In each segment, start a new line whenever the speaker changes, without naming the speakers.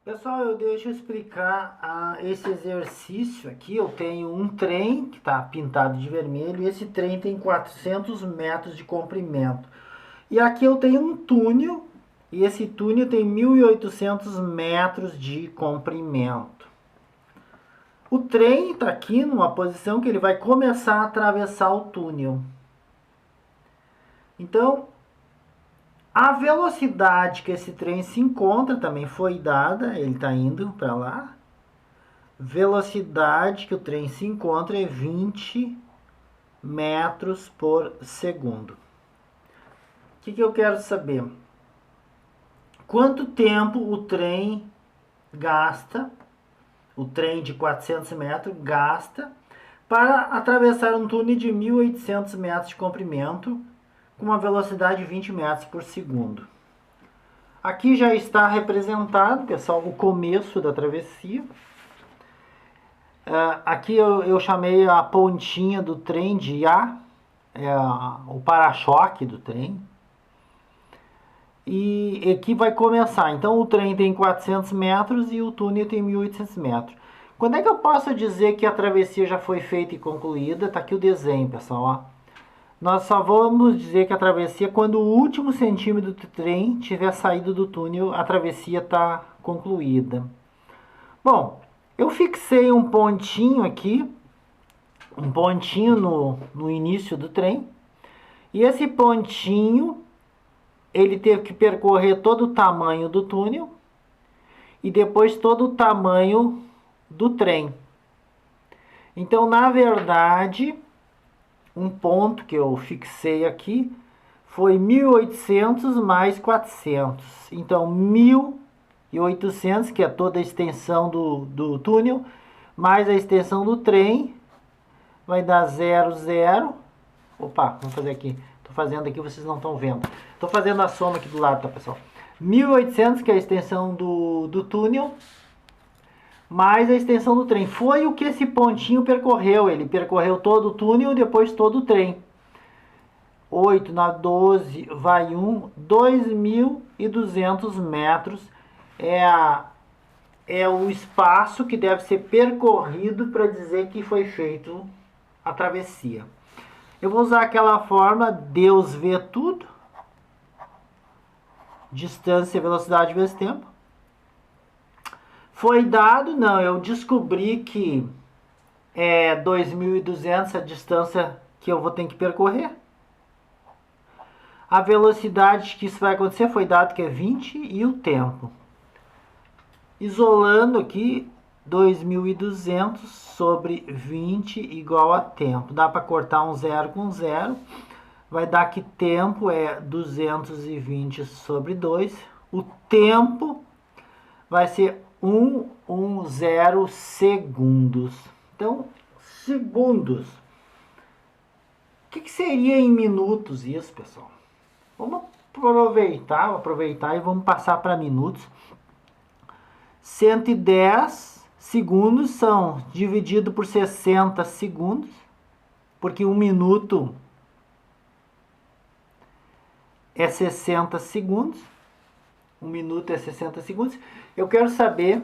Pessoal, deixa eu explicar esse exercício aqui. Eu tenho um trem que está pintado de vermelho e esse trem tem 400 metros de comprimento. E aqui eu tenho um túnel e esse túnel tem 1.800 metros de comprimento. O trem está aqui numa posição que ele vai começar a atravessar o túnel. Então, a velocidade que esse trem se encontra também foi dada, ele está indo para lá. Velocidade que o trem se encontra é 20 metros por segundo. O que eu quero saber? Quanto tempo o trem gasta, o trem de 400 metros gasta, para atravessar um túnel de 1.800 metros de comprimento, com uma velocidade de 20 metros por segundo. Aqui já está representado, pessoal, o começo da travessia. Aqui eu chamei a pontinha do trem de A, o para-choque do trem. E aqui vai começar. Então o trem tem 400 metros e o túnel tem 1.800 metros. Quando é que eu posso dizer que a travessia já foi feita e concluída? Está aqui o desenho, pessoal. Ó. Nós só vamos dizer que a travessia, quando o último centímetro do trem tiver saído do túnel, a travessia está concluída. Bom, eu fixei um pontinho aqui, um pontinho no início do trem. E esse pontinho, ele teve que percorrer todo o tamanho do túnel e depois todo o tamanho do trem. Então, na verdade, um ponto que eu fixei aqui foi 1.800 mais 400. Então, 1.800, que é toda a extensão do túnel, mais a extensão do trem, vai dar 0, 0. Opa, vamos fazer aqui. Estou fazendo aqui, vocês não estão vendo. Estou fazendo a soma aqui do lado, tá, pessoal? 1.800, que é a extensão do túnel, mais a extensão do trem. Foi o que esse pontinho percorreu. Ele percorreu todo o túnel e depois todo o trem. 8 na 12 vai 1. 2.200 metros é o espaço que deve ser percorrido para dizer que foi feito a travessia. Eu vou usar aquela fórmula Deus vê tudo. Distância, velocidade vezes tempo. Foi dado? Não, eu descobri que é 2.200 a distância que eu vou ter que percorrer. A velocidade que isso vai acontecer foi dado que é 20 e o tempo. Isolando aqui, 2.200 sobre 20 igual a tempo. Dá para cortar um zero com zero. Vai dar que tempo é 220 sobre 2. O tempo vai ser 110 segundos. Então, segundos. O que seria em minutos isso, pessoal? Vamos aproveitar e vamos passar para minutos. 110 segundos são dividido por 60 segundos, porque 1 minuto é 60 segundos. 1 minuto é 60 segundos. Eu quero saber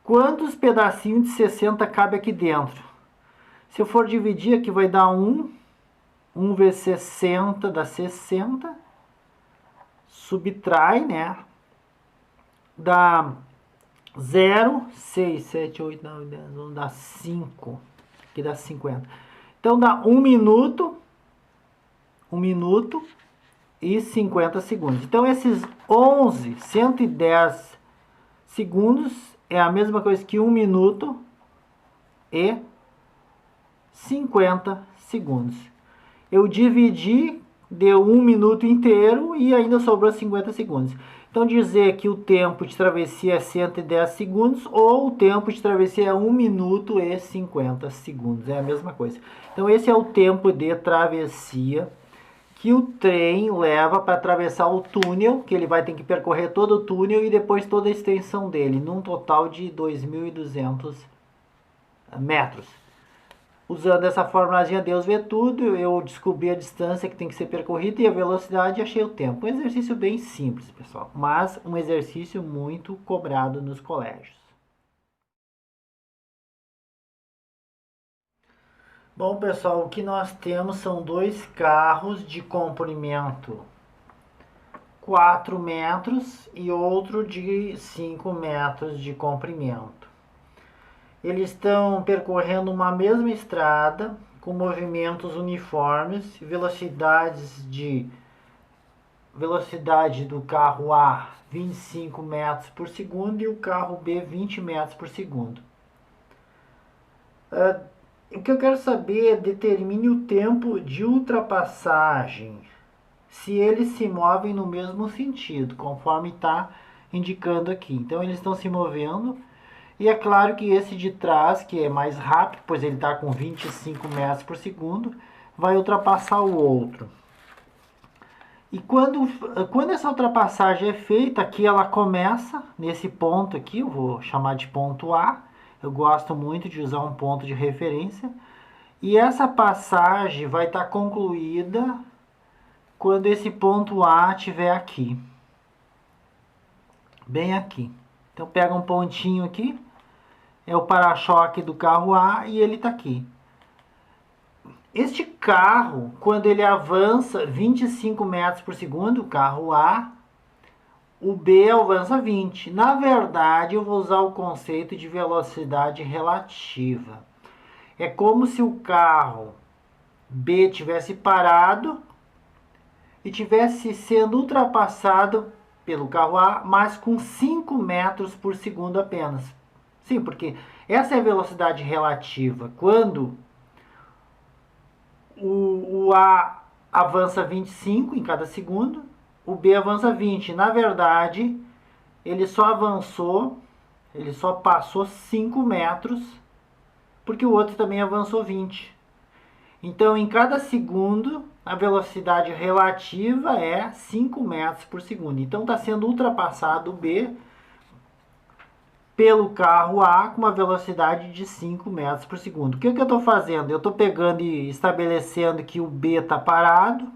quantos pedacinhos de 60 cabe aqui dentro. Se eu for dividir, aqui vai dar 1. 1 vezes 60 dá 60. Subtrai, né? Dá 0, 6, 7, 8, 9, 10, 11, dá 5. Aqui dá 50. Então dá 1 minuto. 1 minuto e 50 segundos. Então esses 110 segundos é a mesma coisa que 1 minuto e 50 segundos. Eu dividi, deu 1 minuto inteiro e ainda sobrou 50 segundos. Então dizer que o tempo de travessia é 110 segundos ou o tempo de travessia é 1 minuto e 50 segundos. É a mesma coisa. Então esse é o tempo de travessia que o trem leva para atravessar o túnel, que ele vai ter que percorrer todo o túnel e depois toda a extensão dele, num total de 2.200 metros. Usando essa formulazinha Deus vê tudo, eu descobri a distância que tem que ser percorrida e a velocidade e achei o tempo. Um exercício bem simples, pessoal, mas um exercício muito cobrado nos colégios. Bom, pessoal, o que nós temos são dois carros de comprimento 4 metros e outro de 5 metros de comprimento. Eles estão percorrendo uma mesma estrada com movimentos uniformes, velocidade do carro A 25 metros por segundo e o carro B 20 metros por segundo. O que eu quero saber é determine o tempo de ultrapassagem, se eles se movem no mesmo sentido, conforme está indicando aqui. Então eles estão se movendo. E é claro que esse de trás, que é mais rápido, pois ele está com 25 metros por segundo, vai ultrapassar o outro. E quando essa ultrapassagem é feita, aqui ela começa nesse ponto aqui, eu vou chamar de ponto A. Eu gosto muito de usar um ponto de referência. E essa passagem vai estar concluída quando esse ponto A estiver aqui. Bem aqui. Então pega um pontinho aqui. É o para-choque do carro A e ele está aqui. Este carro, quando ele avança 25 metros por segundo, o carro A, o B avança 20. Na verdade, eu vou usar o conceito de velocidade relativa. É como se o carro B tivesse parado e tivesse sendo ultrapassado pelo carro A, mas com 5 metros por segundo apenas. Sim, porque essa é a velocidade relativa. Quando o A avança 25 em cada segundo, o B avança 20. Na verdade, ele só passou 5 metros, porque o outro também avançou 20. Então, em cada segundo, a velocidade relativa é 5 metros por segundo. Então, está sendo ultrapassado o B pelo carro A com uma velocidade de 5 metros por segundo. O que eu estou fazendo? Eu estou pegando e estabelecendo que o B está parado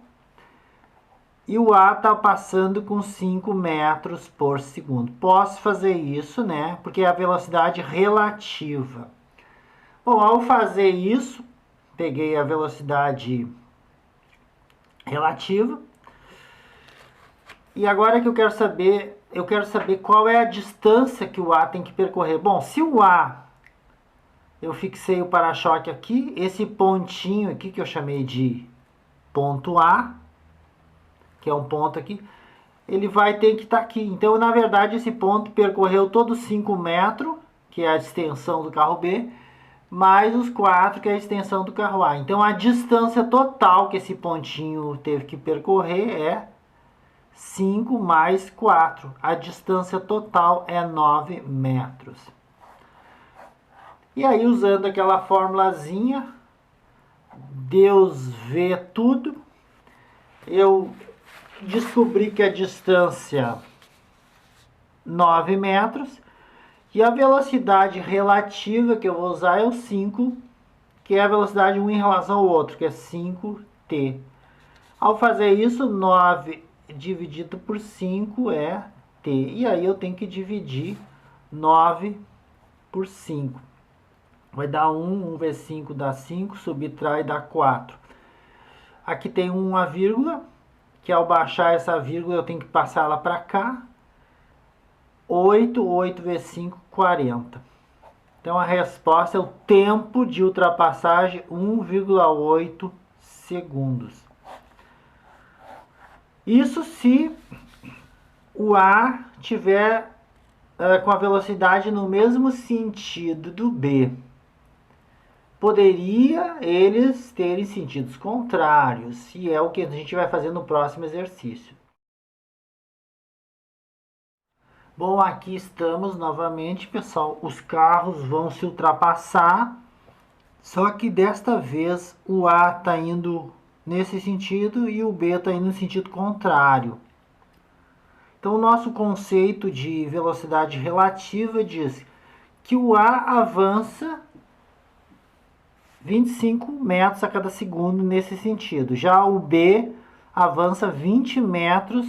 e o A está passando com 5 metros por segundo. Posso fazer isso, né? Porque é a velocidade relativa. Bom, ao fazer isso, peguei a velocidade relativa. E agora que eu quero saber qual é a distância que o A tem que percorrer. Bom, se o A, eu fixei o para-choque aqui, esse pontinho aqui que eu chamei de ponto A, que é um ponto aqui, ele vai ter que estar aqui. Então, na verdade, esse ponto percorreu todos 5 metros, que é a extensão do carro B, mais os 4, que é a extensão do carro A. Então, a distância total que esse pontinho teve que percorrer é 5 mais 4. A distância total é 9 metros. E aí, usando aquela formulazinha, Deus vê tudo, eu descobri que a distância 9 metros e a velocidade relativa que eu vou usar é o 5, que é a velocidade um em relação ao outro, que é 5t. Ao fazer isso, 9 dividido por 5 é t. E aí eu tenho que dividir 9 por 5. Vai dar 1, 1 vezes 5 dá 5, subtrai dá 4. Aqui tem uma vírgula, que ao baixar essa vírgula eu tenho que passar ela para cá. 8, 8 vezes 5, 40. Então a resposta é o tempo de ultrapassagem, 1,8 segundos. Isso se o A tiver com a velocidade no mesmo sentido do B. Poderia eles terem sentidos contrários, e é o que a gente vai fazer no próximo exercício. Bom, aqui estamos novamente, pessoal. Os carros vão se ultrapassar, só que desta vez o A está indo nesse sentido e o B está indo no sentido contrário. Então, o nosso conceito de velocidade relativa diz que o A avança 25 metros a cada segundo nesse sentido. Já o B avança 20 metros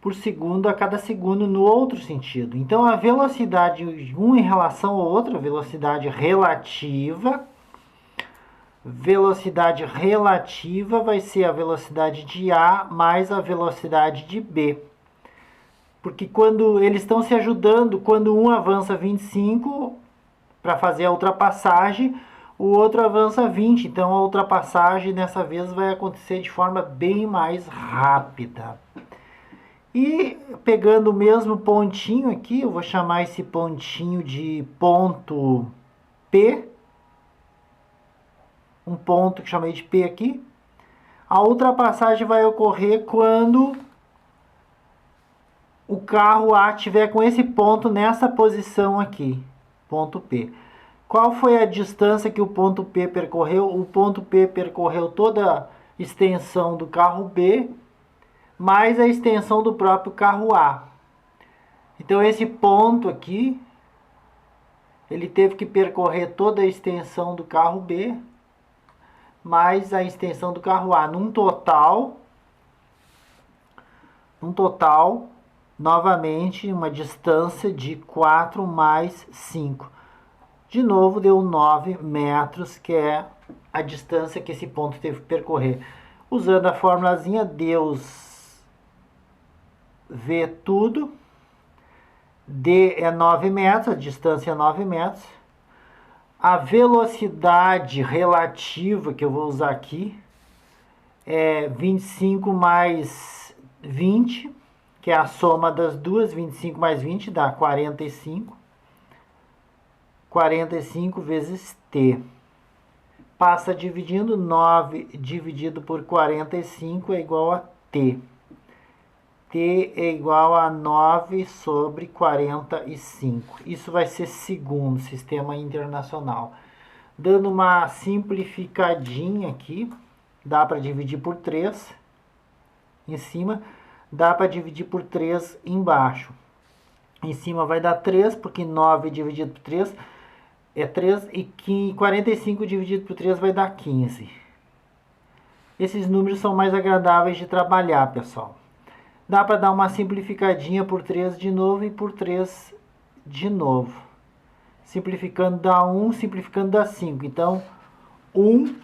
por segundo a cada segundo no outro sentido. Então a velocidade um em relação ao outro, a velocidade relativa vai ser a velocidade de A mais a velocidade de B. Porque quando eles estão se ajudando, quando um avança 25 para fazer a ultrapassagem, o outro avança 20. Então a ultrapassagem dessa vez vai acontecer de forma bem mais rápida. E pegando o mesmo pontinho aqui, eu vou chamar esse pontinho de ponto P. Um ponto que chamei de P aqui. A ultrapassagem vai ocorrer quando o carro A estiver com esse ponto nessa posição aqui, ponto P. Qual foi a distância que o ponto P percorreu? O ponto P percorreu toda a extensão do carro B, mais a extensão do próprio carro A. Então esse ponto aqui, ele teve que percorrer toda a extensão do carro B, mais a extensão do carro A. Num total, novamente, uma distância de 4 mais 5. De novo, deu 9 metros, que é a distância que esse ponto teve que percorrer. Usando a formulazinha, Deus vê tudo. D é 9 metros, a distância é 9 metros. A velocidade relativa que eu vou usar aqui é 25 mais 20, que é a soma das duas. 25 mais 20 dá 45. 45 vezes T. Passa dividindo, 9 dividido por 45 é igual a T. T é igual a 9 sobre 45. Isso vai ser segundo, sistema internacional. Dando uma simplificadinha aqui, dá para dividir por 3 em cima, dá para dividir por 3 embaixo. Em cima vai dar 3, porque 9 dividido por 3 é 3, e 45 dividido por 3 vai dar 15. Esses números são mais agradáveis de trabalhar, pessoal. Dá para dar uma simplificadinha por 3 de novo e por 3 de novo. Simplificando dá 1, simplificando dá 5. Então, 1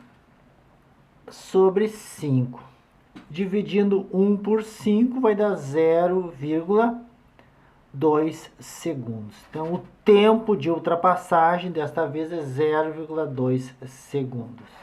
sobre 5. Dividindo 1 por 5 vai dar 0,2 segundos. Então, o tempo de ultrapassagem desta vez é 0,2 segundos.